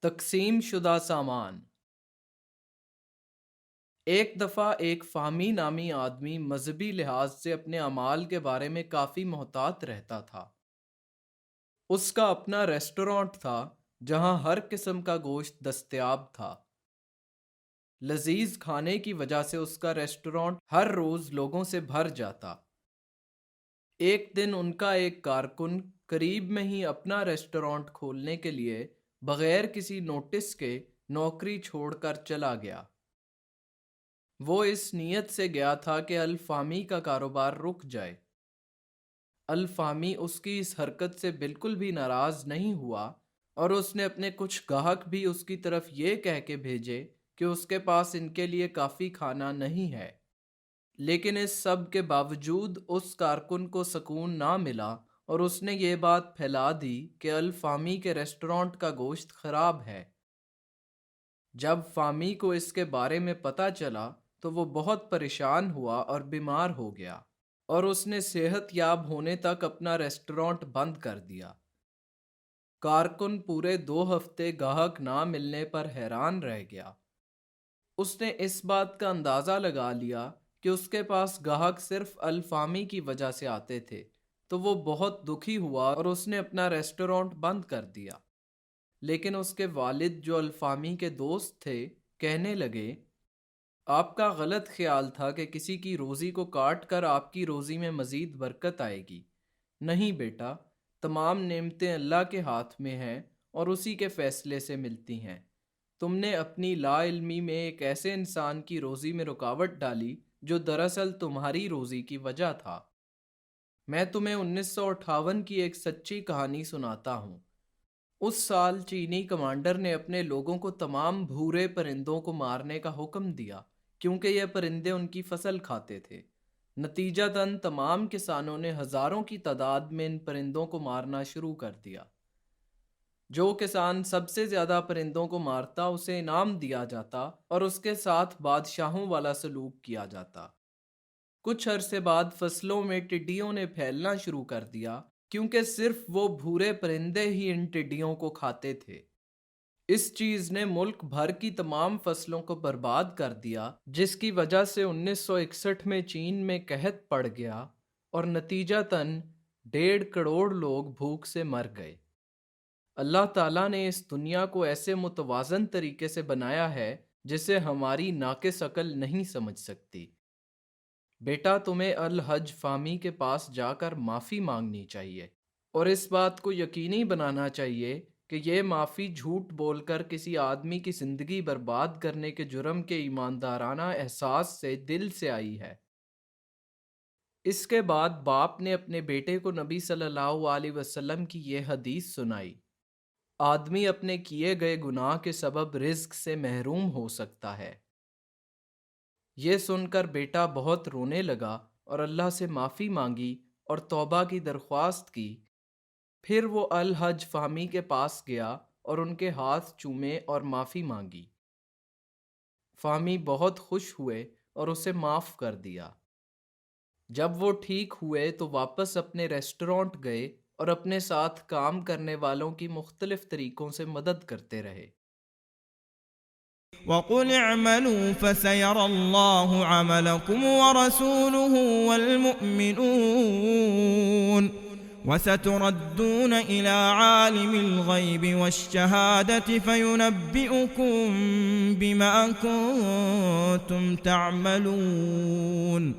تقسیم شدہ سامان۔ ایک دفعہ ایک فہمی نامی آدمی مذہبی لحاظ سے اپنے اعمال کے بارے میں کافی محتاط رہتا تھا۔ اس کا اپنا ریسٹورانٹ تھا جہاں ہر قسم کا گوشت دستیاب تھا۔ لذیذ کھانے کی وجہ سے اس کا ریسٹورانٹ ہر روز لوگوں سے بھر جاتا۔ ایک دن ان کا ایک کارکن قریب میں ہی اپنا ریسٹورانٹ کھولنے کے لیے بغیر کسی نوٹس کے نوکری چھوڑ کر چلا گیا۔ وہ اس نیت سے گیا تھا کہ الفامی کا کاروبار رک جائے۔ الفامی اس کی اس حرکت سے بالکل بھی ناراض نہیں ہوا اور اس نے اپنے کچھ گاہک بھی اس کی طرف یہ کہہ کے بھیجے کہ اس کے پاس ان کے لیے کافی کھانا نہیں ہے۔ لیکن اس سب کے باوجود اس کارکن کو سکون نہ ملا اور اس نے یہ بات پھیلا دی کہ الفامی کے ریسٹورانٹ کا گوشت خراب ہے۔ جب فامی کو اس کے بارے میں پتہ چلا تو وہ بہت پریشان ہوا اور بیمار ہو گیا اور اس نے صحت یاب ہونے تک اپنا ریسٹورانٹ بند کر دیا۔ کارکن پورے 2 ہفتے گاہک نہ ملنے پر حیران رہ گیا۔ اس نے اس بات کا اندازہ لگا لیا کہ اس کے پاس گاہک صرف الفامی کی وجہ سے آتے تھے، تو وہ بہت دکھی ہوا اور اس نے اپنا ریسٹورانٹ بند کر دیا۔ لیکن اس کے والد جو الفامی کے دوست تھے کہنے لگے، آپ کا غلط خیال تھا کہ کسی کی روزی کو کاٹ کر آپ کی روزی میں مزید برکت آئے گی۔ نہیں بیٹا، تمام نعمتیں اللہ کے ہاتھ میں ہیں اور اسی کے فیصلے سے ملتی ہیں۔ تم نے اپنی لا علمی میں ایک ایسے انسان کی روزی میں رکاوٹ ڈالی جو دراصل تمہاری روزی کی وجہ تھا۔ میں تمہیں 1958 کی ایک سچی کہانی سناتا ہوں۔ اس سال چینی کمانڈر نے اپنے لوگوں کو تمام بھورے پرندوں کو مارنے کا حکم دیا کیونکہ یہ پرندے ان کی فصل کھاتے تھے۔ نتیجتاً تمام کسانوں نے ہزاروں کی تعداد میں ان پرندوں کو مارنا شروع کر دیا۔ جو کسان سب سے زیادہ پرندوں کو مارتا اسے انعام دیا جاتا اور اس کے ساتھ بادشاہوں والا سلوک کیا جاتا۔ کچھ عرصے بعد فصلوں میں ٹڈیوں نے پھیلنا شروع کر دیا کیونکہ صرف وہ بھورے پرندے ہی ان ٹڈیوں کو کھاتے تھے۔ اس چیز نے ملک بھر کی تمام فصلوں کو برباد کر دیا، جس کی وجہ سے 1961 میں چین میں قحط پڑ گیا اور نتیجتاً 1.5 کروڑ لوگ بھوک سے مر گئے۔ اللہ تعالیٰ نے اس دنیا کو ایسے متوازن طریقے سے بنایا ہے جسے ہماری ناقص عقل نہیں سمجھ سکتی۔ بیٹا، تمہیں الحج فامی کے پاس جا کر معافی مانگنی چاہیے اور اس بات کو یقینی بنانا چاہیے کہ یہ معافی جھوٹ بول کر کسی آدمی کی زندگی برباد کرنے کے جرم کے ایماندارانہ احساس سے دل سے آئی ہے۔ اس کے بعد باپ نے اپنے بیٹے کو نبی صلی اللہ علیہ وسلم کی یہ حدیث سنائی، آدمی اپنے کیے گئے گناہ کے سبب رزق سے محروم ہو سکتا ہے۔ یہ سن کر بیٹا بہت رونے لگا اور اللہ سے معافی مانگی اور توبہ کی درخواست کی۔ پھر وہ الحج فامی کے پاس گیا اور ان کے ہاتھ چومے اور معافی مانگی۔ فامی بہت خوش ہوئے اور اسے معاف کر دیا۔ جب وہ ٹھیک ہوئے تو واپس اپنے ریسٹورانٹ گئے اور اپنے ساتھ کام کرنے والوں کی مختلف طریقوں سے مدد کرتے رہے۔ وَقُلِ اعْمَلُوا فَسَيَرَى اللَّهُ عَمَلَكُمْ وَرَسُولُهُ وَالْمُؤْمِنُونَ وَسَتُرَدُّونَ إِلَى عَالِمِ الْغَيْبِ وَالشَّهَادَةِ فَيُنَبِّئُكُم بِمَا كُنتُمْ تَعْمَلُونَ